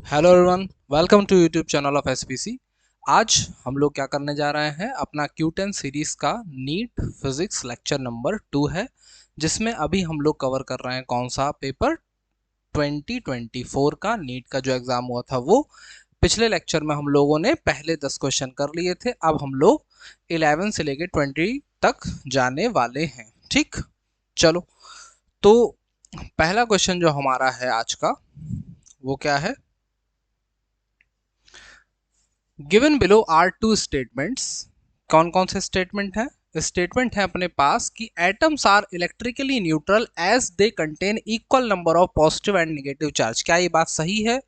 Hello everyone, welcome to YouTube channel of SPC. आज हम लोग क्या करने जा रहे हैं, अपना Q10 सीरीज का नीट फिजिक्स लेक्चर नंबर 2 है, जिसमें अभी हम लोग कवर कर रहे हैं कौन सा पेपर 2024 का नीट का जो एग्जाम हुआ था वो। पिछले लेक्चर में हम लोगों ने पहले 10 क्वेश्चन कर लिए थे, अब हम लोग 11 से लेके 20 तक जाने वाले हैं। ठीक, चलो। तो पहला क्वेश्चन जो हमारा है आज का वो क्या है, given below are two statements. कौन कौन से स्टेटमेंट है? स्टेटमेंट है अपने पास कि atoms are electrically neutral as they contain equal number of positive and negative charge. क्या ये बात सही है?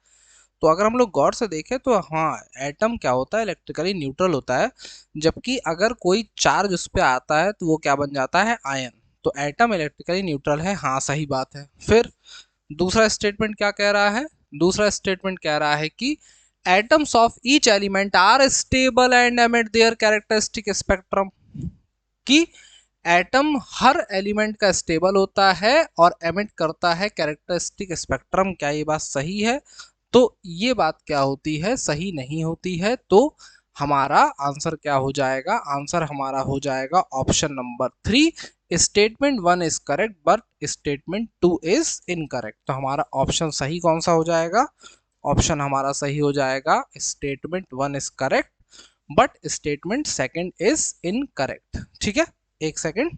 तो अगर हम लोग गौर से देखें तो हाँ, एटम क्या होता है, इलेक्ट्रिकली न्यूट्रल होता है, जबकि अगर कोई चार्ज उस पर आता है तो वो क्या बन जाता है, आयन। तो एटम इलेक्ट्रिकली न्यूट्रल है, हाँ सही बात है। फिर दूसरा स्टेटमेंट क्या कह रहा है? दूसरा स्टेटमेंट कह रहा है कि atoms of each element are stable and emit their characteristic spectrum। कि एटम हर एलिमेंट का स्टेबल होता है और एमिट करता है कैरेक्टरिस्टिक स्पेक्ट्रम। क्या ये बात सही है? तो ये बात क्या होती है, सही नहीं होती है। तो हमारा आंसर क्या हो जाएगा? आंसर हमारा हो जाएगा option number 3। Statement 1 is correct but statement 2 is incorrect. तो हमारा ऑप्शन सही कौन सा हो जाएगा? ऑप्शन हमारा सही हो जाएगा statement 1 is correct but statement second is incorrect. ठीक है, एक सेकंड।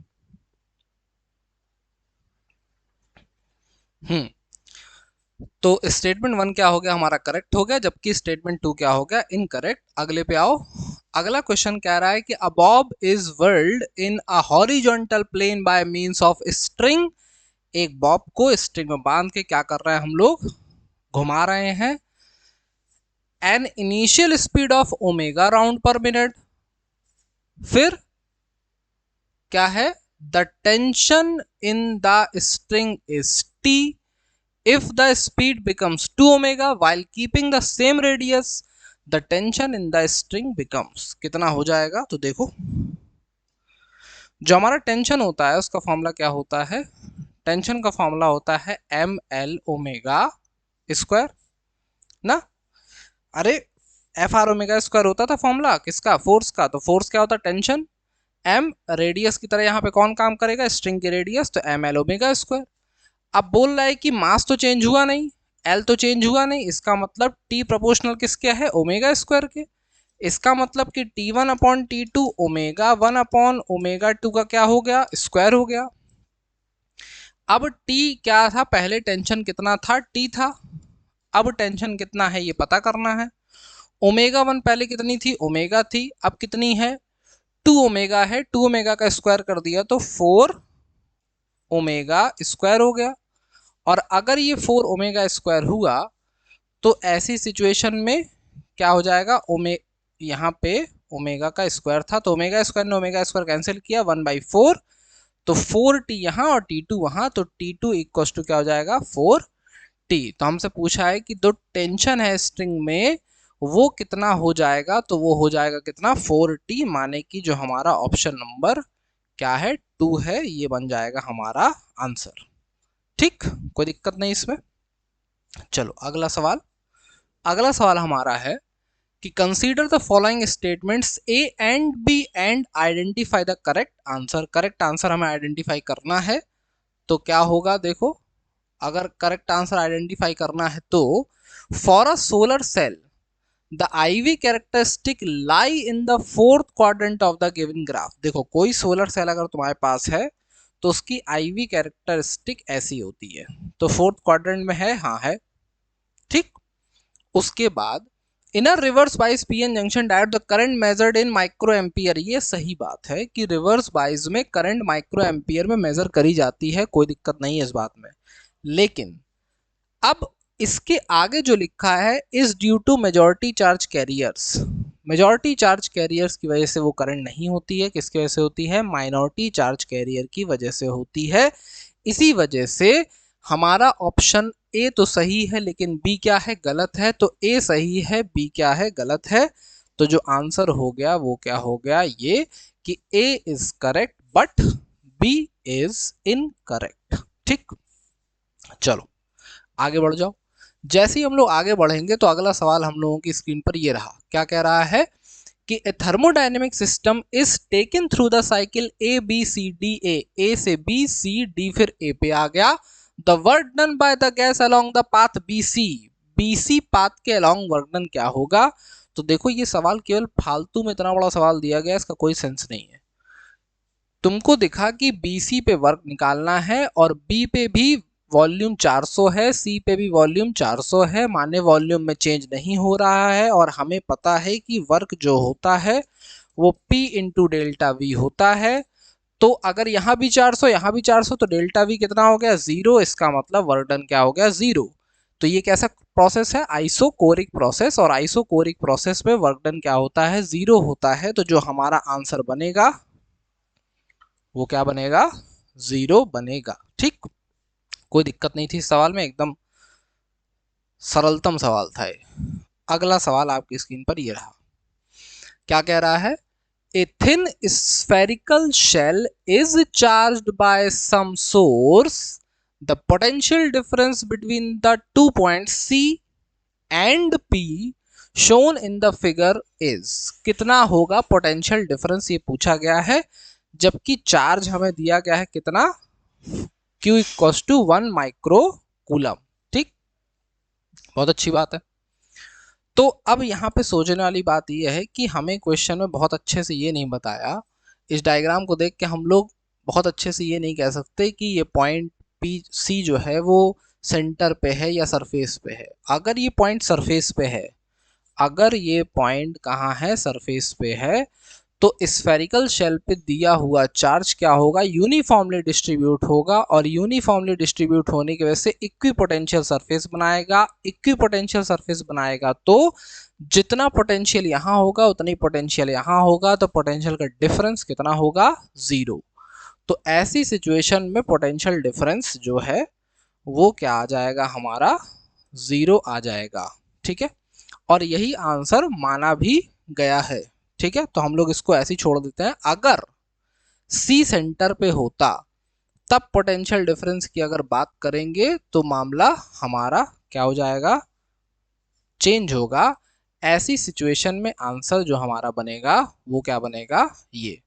तो स्टेटमेंट 1 क्या हो गया, हमारा करेक्ट हो गया, जबकि स्टेटमेंट 2 क्या हो गया, इनकरेक्ट। अगले पे आओ। अगला क्वेश्चन कह रहा है कि a bob is whirled in a horizontal plane by means of string. एक बॉब को स्ट्रिंग में बांध के क्या कर रहे हैं हम लोग, घुमा रहे हैं। An initial speed of omega round पर मिनट। फिर क्या है, the tension in the string is T if the speed becomes 2 omega while keeping the same radius the tension in the string becomes। कितना हो जाएगा? तो देखो, जो हमारा टेंशन होता है उसका फॉर्मूला क्या होता है? टेंशन का फॉर्मूला होता है एम एल ओमेगा स्क्वायर ना। अरे, एफ आर ओमेगा स्क्वायर होता था फॉर्मूला किसका? फोर्स का। तो फोर्स क्या होता है? टेंशन। एम रेडियस की तरह यहाँ पे कौन काम करेगा? स्ट्रिंग की रेडियस, तो एम एल ओमेगा स्क्वायर। अब बोल रहा है कि मास तो चेंज हुआ नहीं, एल तो चेंज हुआ नहीं, इसका मतलब टी प्रोपोर्शनल किसके है? ओमेगा स्क्वायर के। इसका मतलब कि T one upon T two omega one upon omega two का क्या हो गया? स्क्वायर हो गया। अब टी क्या था पहले? टेंशन कितना था? टी था। अब टेंशन कितना है ये पता करना है। ओमेगा वन पहले कितनी थी? ओमेगा थी। अब कितनी है? 2 ओमेगा है। 2 ओमेगा का स्क्वायर कर दिया तो 4 ओमेगा स्क्वायर हो गया। और अगर ये 4 ओमेगा स्क्वायर हुआ तो ऐसी सिचुएशन में क्या हो जाएगा? यहाँ पे ओमेगा का स्क्वायर था तो ओमेगा स्क्वायर ने ओमेगा स्क्वायर कैंसिल किया, 1/4। तो 4t यहाँ और t2 वहां, तो t2 इक्वल टू क्या हो जाएगा? 4t। तो हमसे पूछा है कि जो टेंशन है स्ट्रिंग में वो कितना हो जाएगा, तो वो हो जाएगा कितना? 4t। माने कि जो हमारा ऑप्शन नंबर क्या है, 2 है, ये बन जाएगा हमारा आंसर। ठीक, कोई दिक्कत नहीं इसमें। चलो अगला सवाल। अगला सवाल हमारा है कि consider the following statements A and B and identify the correct answer. Correct answer हमें आइडेंटिफाई करना है। तो क्या होगा देखो, अगर करेक्ट आंसर आइडेंटिफाई करना है तो for a solar cell the IV characteristic lie in the fourth quadrant of the given graph. देखो, कोई सोलर सेल अगर तुम्हारे पास है तो उसकी IV कैरेक्टरिस्टिक ऐसी होती है। तो फोर्थ क्वाड्रेंट में है, हाँ है। ठीक, उसके बाद inner reverse bias PN junction diode the current measured in micro ampere. ये सही बात है कि रिवर्स बाइस में करंट माइक्रो एम्पियर में मेजर करी जाती है, कोई दिक्कत नहीं है इस बात में। लेकिन अब इसके आगे जो लिखा है is due to majority charge carriers. Majority charge carriers की वजह से वो करंट नहीं होती है, किसकी वजह से होती है? माइनॉरिटी चार्ज कैरियर की वजह से होती है। इसी वजह से हमारा ऑप्शन ए तो सही है लेकिन बी क्या है? गलत है। तो ए सही है, बी क्या है? गलत है। तो जो आंसर हो गया वो क्या हो गया, ये कि A is correct but B is incorrect. ठीक, चलो आगे बढ़ जाओ। जैसे ही हम लोग आगे बढ़ेंगे तो अगला सवाल हम लोगों की स्क्रीन पर ये रहा, क्या कह रहा है कि a thermodynamic system is taken through the cycle A B C D, A से बी, सी डी फिर ए पे आ गया। The work done by the gas along the path B C path के अलोंग वर्क डन क्या होगा। तो देखो ये सवाल केवल फालतू में इतना बड़ा सवाल दिया गया, इसका कोई सेंस नहीं है। तुमको दिखा कि BC पे वर्क निकालना है और B पे भी वॉल्यूम 400 है, C पे भी वॉल्यूम 400 है, माने वॉल्यूम में चेंज नहीं हो रहा है और हमें पता है कि वर्क जो होता है वो P इंटू डेल्टा वी होता है। तो अगर यहाँ भी 400 यहाँ भी 400 तो डेल्टा वी कितना हो गया 0, इसका मतलब वर्क डन क्या हो गया 0। तो ये कैसा प्रोसेस है, आइसोकोरिक प्रोसेस, और आइसोकोरिक प्रोसेस में वर्क डन क्या होता है 0 होता है। तो जो हमारा आंसर बनेगा वो क्या बनेगा 0 बनेगा। ठीक, कोई दिक्कत नहीं थी इस सवाल में, एकदम सरलतम सवाल था ये। अगला सवाल आपकी स्क्रीन पर ये रहा, क्या कह रहा है, a thin spherical shell is charged by some source, the potential difference between the 2 points C and P shown in the figure is. कितना होगा पोटेंशियल डिफरेंस, ये पूछा गया है, जबकि चार्ज हमें दिया गया है कितना, Q equals to 1 micro coulomb. ठीक, बहुत अच्छी बात है। तो अब यहाँ पे सोचने वाली बात यह है कि हमें क्वेश्चन में बहुत अच्छे से ये नहीं बताया, इस डायग्राम को देख के हम लोग बहुत अच्छे से ये नहीं कह सकते कि ये पॉइंट C जो है वो सेंटर पे है या सरफेस पे है। अगर ये पॉइंट सरफेस पे है, अगर ये पॉइंट कहाँ है सरफेस पे है, तो स्फेरिकल शेल पे दिया हुआ चार्ज क्या होगा, यूनिफॉर्मली डिस्ट्रीब्यूट होगा, और यूनिफॉर्मली डिस्ट्रीब्यूट होने की वजह से इक्विपोटेंशियल सरफेस बनाएगा। इक्विपोटेंशियल सरफेस बनाएगा तो जितना पोटेंशियल यहाँ होगा उतनी पोटेंशियल यहाँ होगा, तो पोटेंशियल का डिफरेंस कितना होगा 0। तो ऐसी सिचुएशन में पोटेंशियल डिफरेंस जो है वो क्या आ जाएगा हमारा 0 आ जाएगा। ठीक है, और यही आंसर माना भी गया है। ठीक है, तो हम लोग इसको ऐसे ही छोड़ देते हैं। अगर C सेंटर पे होता तब पोटेंशियल डिफरेंस की अगर बात करेंगे तो मामला हमारा क्या हो जाएगा, चेंज होगा। ऐसी सिचुएशन में आंसर जो हमारा बनेगा वो क्या बनेगा ये।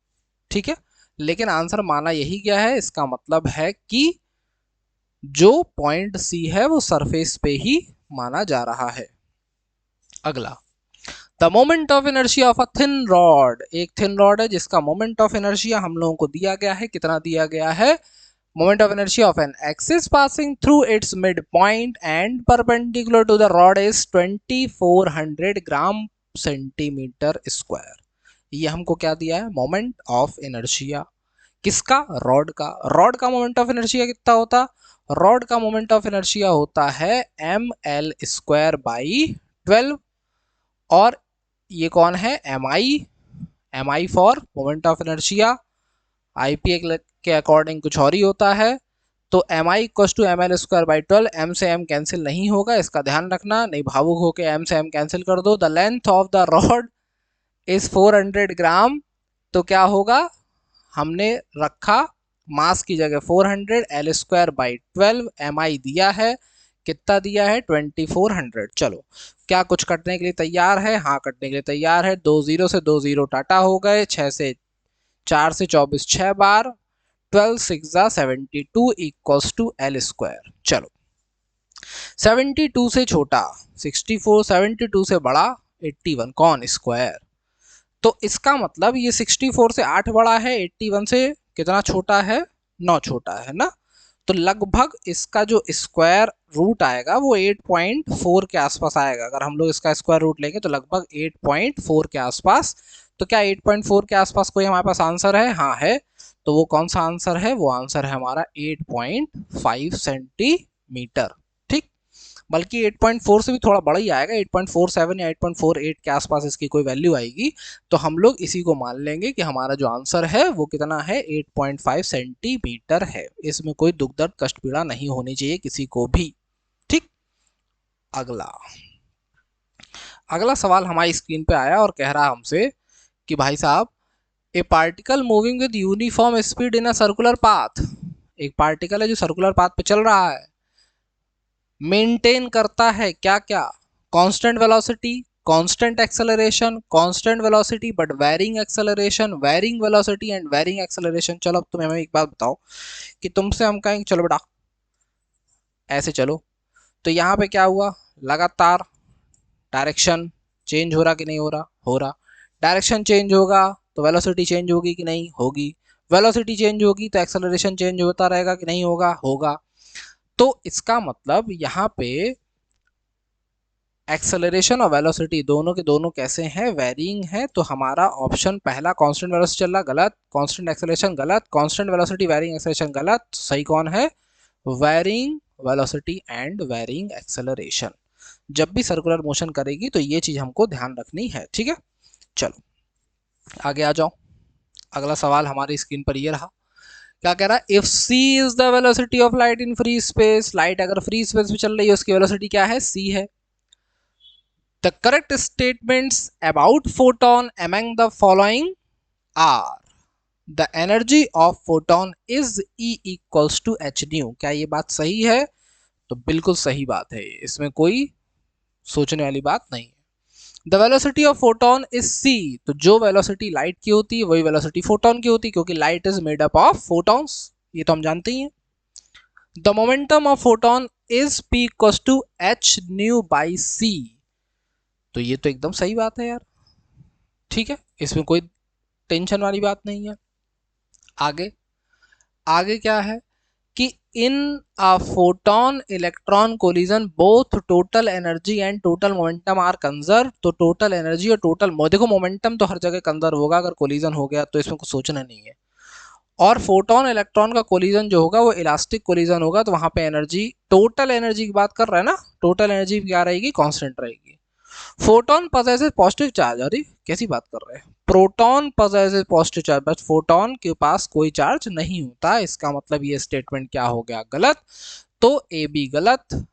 ठीक है, लेकिन आंसर माना यही गया है, इसका मतलब है कि जो पॉइंट C है वो सरफेस पे ही माना जा रहा है। अगला, the moment of inertia of a thin rod, एक थिन रॉड है जिसका मोमेंट ऑफ इनर्शिया हम लोगों को दिया गया है, कितना दिया गया है, moment of inertia of an axis passing through its mid point and perpendicular to the rod is 2400 gram centimetre square. ये हमको क्या दिया है, मोमेंट ऑफ इनर्शिया किसका, रॉड का मोमेंट ऑफ इनर्शिया कितना होता, रॉड का मोमेंट ऑफ इनर्शिया होता है ml स्क्वायर बाई 12, और ये कौन है M I for moment of inertia, IP के अकॉर्डिंग कुछ और ही होता है। तो M I equal to M L square by 12, M से एम कैंसिल नहीं होगा, इसका ध्यान रखना, नहीं भावुक होकर एम से एम कैंसिल कर दो। The length of the rod is 400 ग्राम, तो क्या होगा, हमने रखा मास की जगह 400, एल स्क्वायर बाई 12, एम आई दिया है, कितना दिया है 2400। चलो क्या कुछ कटने के लिए तैयार है, हाँ कटने के लिए तैयार है, 2 0 से 2 0 टाटा हो गए, 6 से 4 से 24 6 बार, 12 6 72 इक्वल्स टू एल स्क्वायर। चलो 72 से छोटा 64, 72 से बड़ा 81, कौन स्क्वायर। तो इसका मतलब ये 64 से 8 बड़ा है, 81 से कितना छोटा है 9 छोटा है ना। तो लगभग इसका जो स्क्वायर रूट आएगा वो 8.4 के आसपास आएगा। अगर हम लोग इसका स्क्वायर रूट लेंगे तो लगभग 8.4 के आसपास। तो क्या 8.4 के आसपास कोई हमारे पास आंसर है, हाँ है। तो वो कौन सा आंसर है, वो आंसर है हमारा 8.5 सेंटीमीटर। ठीक, बल्कि 8.4 से भी थोड़ा बड़ा ही आएगा, 8.47 या 8.48 के आसपास इसकी कोई वैल्यू आएगी। तो हम लोग इसी को मान लेंगे कि हमारा जो आंसर है वो कितना है 8.5 सेंटीमीटर है। इसमें कोई दुख दर्द कष्ट पीड़ा नहीं होनी चाहिए किसी को भी। ठीक, अगला सवाल हमारी स्क्रीन पे आया और कह रहा हमसे कि भाई साहब, ए particle moving with uniform speed in a circular path, एक पार्टिकल है जो सर्कुलर पाथ पे चल रहा है, मेंटेन करता है क्या क्या, constant velocity, constant acceleration, constant velocity but varying acceleration, varying velocity and varying acceleration. चलो अब तुम्हें हमें एक बात बताओ कि तुमसे हम कहेंगे चलो बेटा ऐसे चलो, तो यहाँ पे क्या हुआ, लगातार डायरेक्शन चेंज हो रहा कि नहीं हो रहा, हो रहा। डायरेक्शन चेंज होगा तो वेलोसिटी चेंज होगी कि नहीं होगी, वेलोसिटी चेंज होगी तो एक्सेलरेशन चेंज होता रहेगा कि नहीं होगा, होगा। तो इसका मतलब यहाँ पे एक्सेलरेशन और वेलोसिटी दोनों के दोनों कैसे हैं, वेरिंग है। तो हमारा ऑप्शन पहला कांस्टेंट वेलोसिटी चल रहा गलत, कांस्टेंट एक्सेलरेशन गलत, कांस्टेंट वेलोसिटी वेरिंग एक्सेलरेशन गलत, सही कौन है, varying velocity and varying acceleration. जब भी सर्कुलर मोशन करेगी तो ये चीज हमको ध्यान रखनी है, ठीक है। चलो आगे आ जाओ, अगला सवाल हमारी स्क्रीन पर ये रहा। क्या कह रहा है, if c is the velocity of light in free space, light अगर फ्री स्पेस में चल रही है उसकी वेलोसिटी क्या है, c है। The correct statements about photon among the following are the energy of photon is E equals to h nu. क्या ये बात सही है, तो बिल्कुल सही बात है, इसमें कोई सोचने वाली बात नहीं है। The velocity of photon is c, तो जो वेलोसिटी लाइट की होती है वही वेलोसिटी फोटोन की होती है, क्योंकि light is made up of photons, ये तो हम जानते ही हैं। The momentum of photon is p equals to h nu by c, तो ये तो एकदम सही बात है यार, ठीक है, इसमें कोई टेंशन वाली बात नहीं है। आगे आगे क्या है कि in a photon electron collision both total energy and total momentum are conserve, तो टोटल एनर्जी और टोटल देखो मोमेंटम तो हर जगह कंजर्व होगा, अगर कोलिजन हो गया तो इसमें कुछ सोचना नहीं है। और फोटोन इलेक्ट्रॉन का कोलिजन जो होगा वो इलास्टिक कोलिजन होगा, तो वहां पे एनर्जी, टोटल एनर्जी की बात कर रहे हैं ना, टोटल एनर्जी क्या रहेगी, कांस्टेंट रहेगी। फोटोन पजेसेस पॉजिटिव चार्ज, अरे कैसी बात कर रहे हैं, proton possesses positive charge, but photon के पास कोई चार्ज नहीं होता, इसका मतलब ये स्टेटमेंट क्या हो गया, गलत। तो ए बी गलत,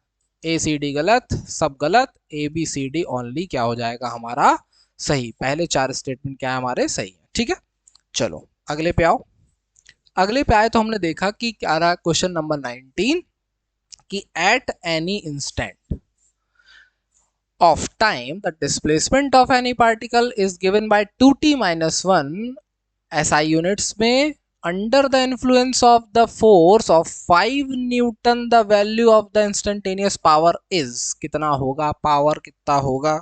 ए सी डी गलत, सब गलत, A B C D only क्या हो जाएगा हमारा सही, पहले चार स्टेटमेंट क्या है हमारे सही है, ठीक है। चलो अगले पे आओ, अगले पे आए तो हमने देखा कि क्या रहा क्वेश्चन नंबर 19 कि at any instant of time the displacement of any particle is given by 2t minus 1 SI units में under the influence of the force of 5 Newton the value of the instantaneous power is, कितना होगा, power कितना होगा।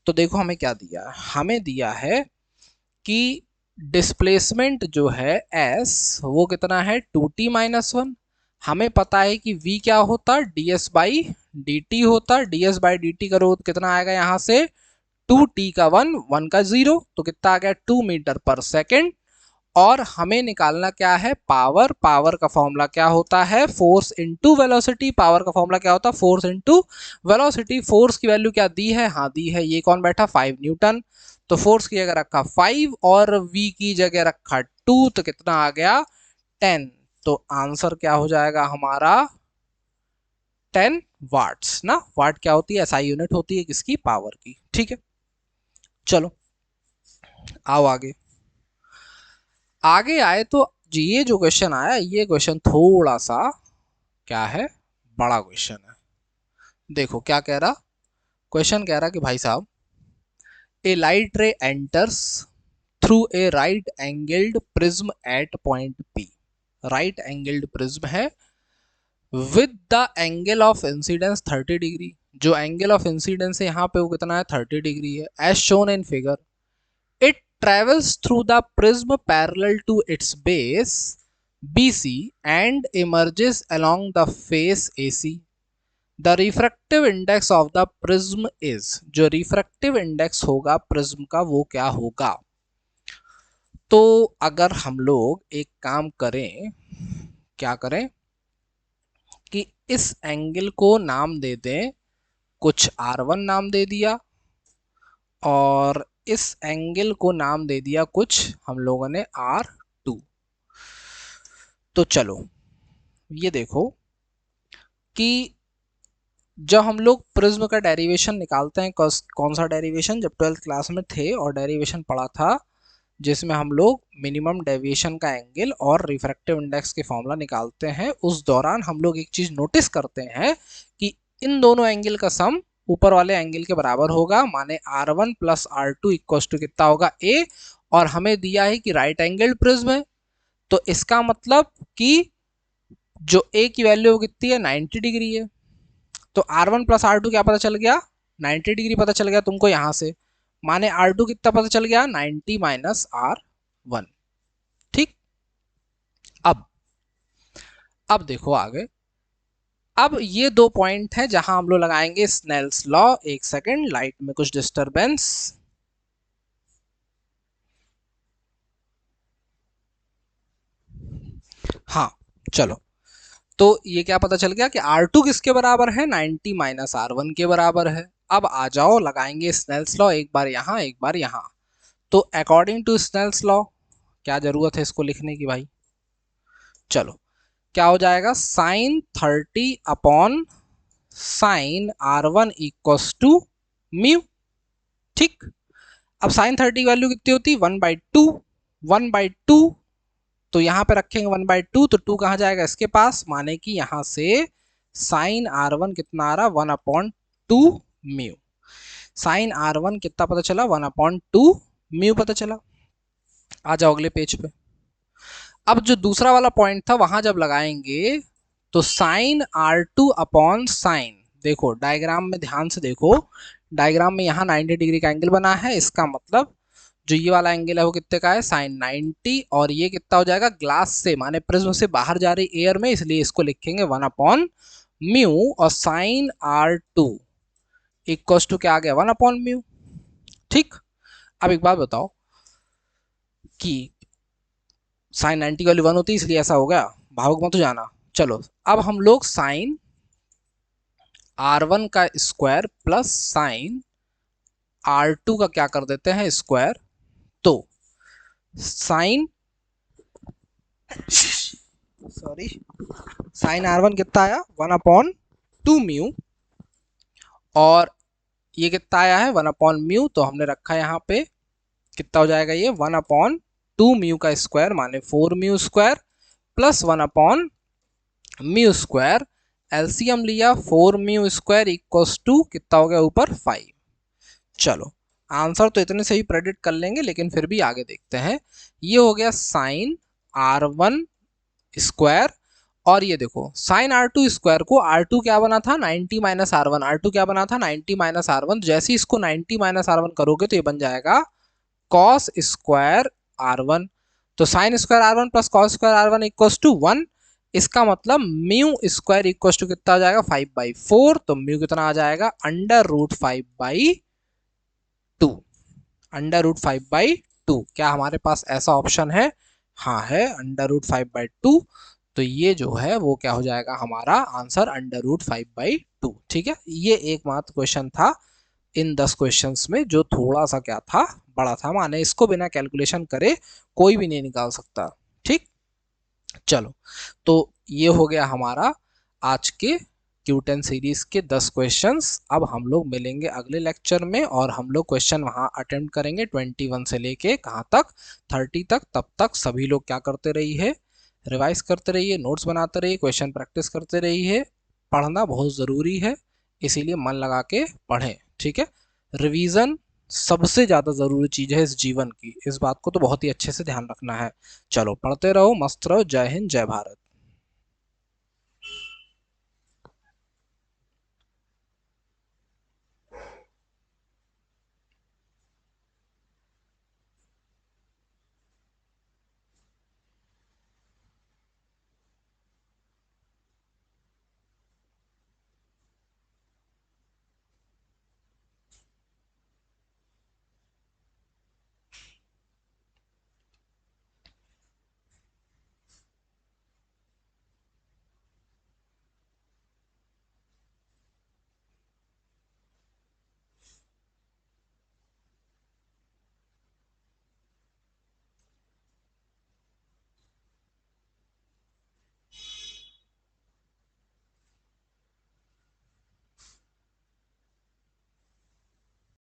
तो देखो हमें क्या दिया है, हमें दिया है कि डिस्प्लेसमेंट जो है s वो कितना है 2t माइनस 1, हमें पता है कि v क्या होता है ds बाई dt होता है, ds बाई dt करो तो कितना आएगा यहाँ से 2t का 1, 1 का 0, तो कितना आ गया 2 मीटर पर सेकेंड। और हमें निकालना क्या है पावर, पावर का फॉर्मूला क्या होता है फोर्स इनटू वेलोसिटी, पावर का फॉर्मूला क्या होता है फोर्स इनटू वेलोसिटी। फोर्स की वैल्यू क्या दी है, हाँ दी है, ये कौन बैठा 5 न्यूटन, तो फोर्स की जगह रखा 5 और v की जगह रखा 2, तो कितना आ गया 10, तो आंसर क्या हो जाएगा हमारा 10 वाट्स ना, वाट क्या होती है एसआई यूनिट होती है किसकी, पावर की, ठीक है। चलो आओ आगे, आगे आए तो जी ये जो क्वेश्चन आया ये क्वेश्चन थोड़ा सा क्या है, बड़ा क्वेश्चन है। देखो क्या कह रहा, क्वेश्चन कह रहा कि भाई साहब a light ray enters through a right angled prism at point P, right angled prism है with the angle of incidence 30 degree, जो एंगल ऑफ इंसिडेंस है यहाँ पे वो कितना है 30 डिग्री है, as shown in figure. It travels through the prism parallel to its base BC and emerges along the face AC. The refractive index of the prism is, जो refractive index होगा prism का वो क्या होगा। तो अगर हम लोग एक काम करें, क्या करें कि इस एंगल को नाम दे दें, कुछ R1 नाम दे दिया और इस एंगल को नाम दे दिया कुछ हम लोगों ने R2। तो चलो ये देखो कि जब हम लोग प्रिज्म का डेरिवेशन निकालते हैं, कौन सा डेरिवेशन, जब 12th क्लास में थे और डेरिवेशन पढ़ा था जिसमें हम लोग मिनिमम डेविएशन का एंगल और रिफ्रैक्टिव इंडेक्स के फॉर्मूला निकालते हैं, उस दौरान हम लोग एक चीज नोटिस करते हैं कि इन दोनों एंगल का सम ऊपर वाले एंगल के बराबर होगा, माने R1 plus R2 equal to कितना होगा A, और हमें दिया है कि राइट एंगल प्रिज्म है, तो इसका मतलब कि जो A की वैल्यू कितनी है 90 डिग्री है। तो R1 प्लस R2 क्या पता चल गया, 90 डिग्री पता चल गया तुमको यहां से, माने R2 कितना पता चल गया 90 माइनस R1। ठीक, अब देखो आगे। अब ये दो पॉइंट हैं जहां हम लोग लगाएंगे स्नेल्स लॉ। एक सेकंड, लाइट में कुछ डिस्टरबेंस। हाँ चलो, तो ये क्या पता चल गया कि R2 किसके बराबर है, 90 माइनस R1 के बराबर है। अब आ जाओ लगाएंगे स्नेल्स लॉ, एक बार यहां एक बार यहां। तो अकॉर्डिंग टू स्नेल्स लॉ क्या जरूरत है इसको लिखने की भाई, चलो क्या हो जाएगा, sine 30 upon sine R1 equals to mu. ठीक, अब साइन 30 की वैल्यू कितनी होती है 1/2, 1/2, तो यहां पे रखेंगे 1/2, तो 2 कहां जाएगा इसके पास, माने कि यहां से साइन R1 कितना आ रहा 1/2 म्यू। साइन R1 कितना पता चला 1/2 म्यू पता चला। आ जाओ अगले पेज पे। अब जो दूसरा वाला पॉइंट था वहां जब लगाएंगे तो साइन R2 अपॉन साइन, देखो डायग्राम में ध्यान से देखो, डायग्राम में यहाँ 90 डिग्री का एंगल बना है, इसका मतलब जो ये वाला एंगल है वो कितने का है साइन 90, और ये कितना हो जाएगा ग्लास से माने प्रिज्म से बाहर जा रही एयर में, इसलिए इसको लिखेंगे 1/म्यू, और साइन R2 इक्वल टू क्या आ गया 1/म्यू। ठीक, अब एक बात बताओ कि साइन 90 की वैल्यू 1 होती है इसलिए ऐसा हो गया, भावुक मत हो जाना। चलो अब हम लोग साइन R1 का स्क्वायर प्लस साइन R2 का क्या कर देते हैं स्क्वायर, तो साइन सॉरी साइन R1 कितना आया 1/2 म्यू, और ये कितना आया है 1/म्यू, तो हमने रखा यहाँ पे कितना हो जाएगा ये 1/2 म्यू का स्क्वायर माने 4 म्यू स्क्वायर प्लस 1/म्यू स्क्वायर, एलसीएम लिया 4 म्यू स्क्वायर इक्वल्स टू कितना हो गया ऊपर 5। चलो आंसर तो इतने से ही प्रेडिक्ट कर लेंगे, लेकिन फिर भी आगे देखते हैं। ये हो गया साइन R1 स्क्वायर, और ये देखो साइन R2 स्क्वायर को R2 क्या बना था 90 माइनस R1, R2 क्या बना था 90 माइनस R1, जैसे इसको 90 माइनस R1 करोगे तो ये बन जाएगा कॉस स्क्वायर R1, तो sine square R1 plus cos square R1 equals to 1, इसका मतलब म्यू स्क्वायर इक्वल्स टू कितना आ जाएगा 5/4, तो म्यू कितना आ जाएगा √5/2, √5/2। क्या हमारे पास ऐसा ऑप्शन है, हाँ है √5/2, तो ये जो है वो क्या हो जाएगा हमारा आंसर √5/2। ठीक है, ये एकमात्र क्वेश्चन था इन 10 क्वेश्चंस में जो थोड़ा सा क्या था बड़ा था, माने इसको बिना कैलकुलेशन करे कोई भी नहीं निकाल सकता। ठीक, चलो तो ये हो गया हमारा आज के Q10 सीरीज के 10 क्वेश्चंस। अब हम लोग मिलेंगे अगले लेक्चर में और हम लोग क्वेश्चन वहां अटेम्प्ट करेंगे 21 से लेके कहाँ तक 30 तक। तब तक सभी लोग क्या करते रहिए, रिवाइज करते रहिए, नोट्स बनाते रहिए, क्वेश्चन प्रैक्टिस करते रहिए। पढ़ना बहुत ज़रूरी है, इसीलिए मन लगा के पढ़ें। ठीक है, रिवीजन सबसे ज़्यादा ज़रूरी चीज़ है इस जीवन की, इस बात को तो बहुत ही अच्छे से ध्यान रखना है। चलो पढ़ते रहो, मस्त रहो, जय हिंद जय भारत।